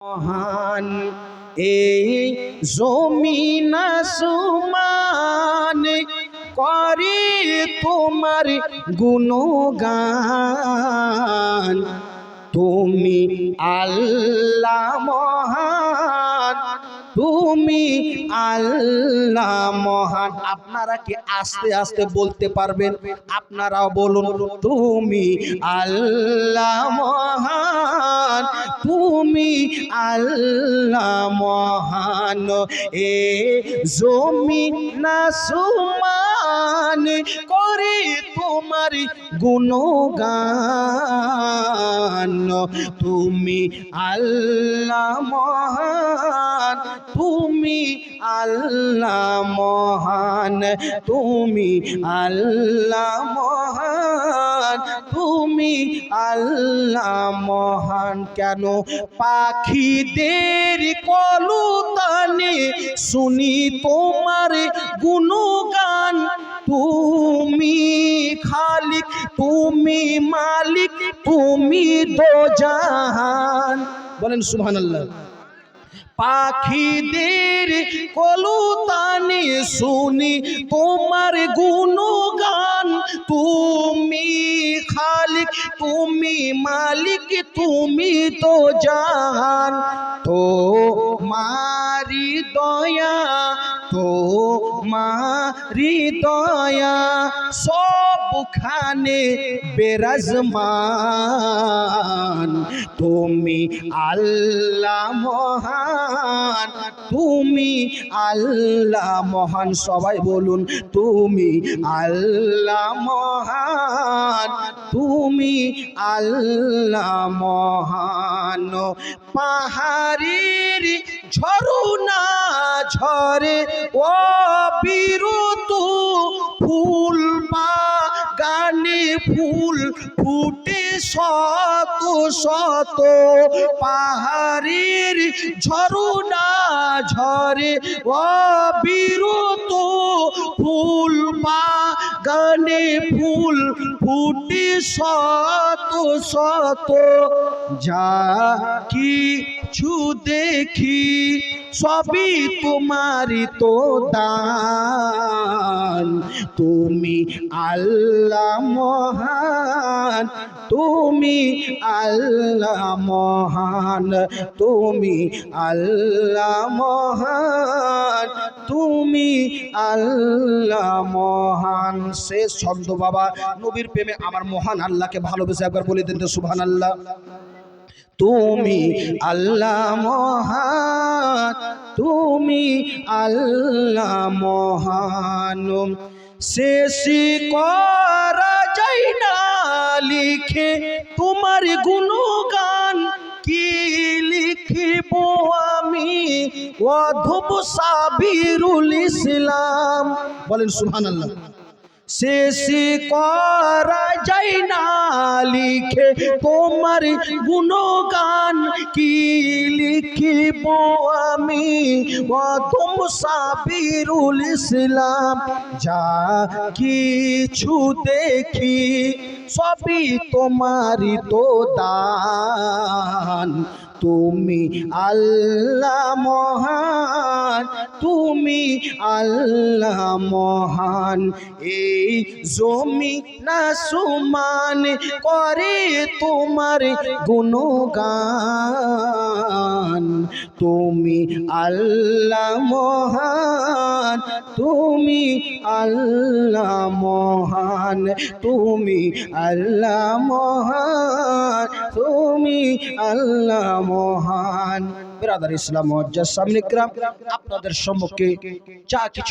মহান এই জমিন আসমান করে তোমার গুণগান। তুমি আল্লাহ মহান, তুমি আল্লাহ মহান। আপনারা কি আস্তে আস্তে বলতে পারবেন? আপনারাও বলুন, তুমি আল্লাহ মহান, তুমি আল্লাহ মহান। এ জমিন আসমান করে তোমার গুণগান। তুমি আল্লাহ মহান, তুমি আল্লাহ মহান, তুমি আল্লাহ মহান, তুমি আল্লাহ মহান। কেন পাখিদের কলতানে শুনি তোমার গুণগান। তুমি খালিক, তুমি মালিক, তুমি দোজাহান। বলেন সুবহানাল্লাহ। পাখিদের কলতানে শুনি তোমার গুণগান। তুমি খালিক, তুমি মালিক, তুমি তো জান। তোমারি দয়া, তোমারি দয়া সবখানে বিরাজমান। তুমি আল্লাহ মহান, তুমি আল্লাহ মহান। সবাই বলুন, তুমি আল্লাহ মহান, তুমি আল্লাহ মহান। পাহাড়ের ঝরনা ঝরে অবিরত, ফুল বাগানে ফুল ফুটে শত শত। পাহাড়ের ঝরনা ঝরে অবিরত, ফুল বাগানে ফুল ফুটে শত শত। যা কিছু দেখি সবই তোমারই তো দান। তুমি আল্লাহ মহান, তুমি আল্লাহ মহান, তুমি আল্লাহ মহান, তুমি আল্লাহ মহান। শেষ ছন্দ বাবা, নবীর প্রেমে আমার মহান আল্লাহকে ভালোবেসে একবার বলে দিন তো সুবহানাল্লাহ। তুমি আল্লাহ মহান, তুমি আল্লাহ মহান। শেষ করা যায় না লিখে তোমার গুণগান। কি লিখিব আমি অধম সাবিরুল ইসলাম। বলেন সুবহানাল্লাহ। শেষ করা যায় না লিখে তোমার গুণগান। কি লিখিব আমি অধম সাবিরুল ইসলাম। যা কিছু দেখি সবই তোমারই তো দান। তুমি আল্লাহ মহান, তুমি আল্লাহ মহান। এই জমিন আসমান করে তোমার গুণগান। তুমি আল্লাহ মহান, তুমি আল্লাহ মহান, তুমি আল্লাহ মহান, তুমি আল্লাহ মহান। বিরাদার ইসলাম মুআজ্জাজ সামনে ইকরাম, আপনাদের সম্মুখে যা কিছু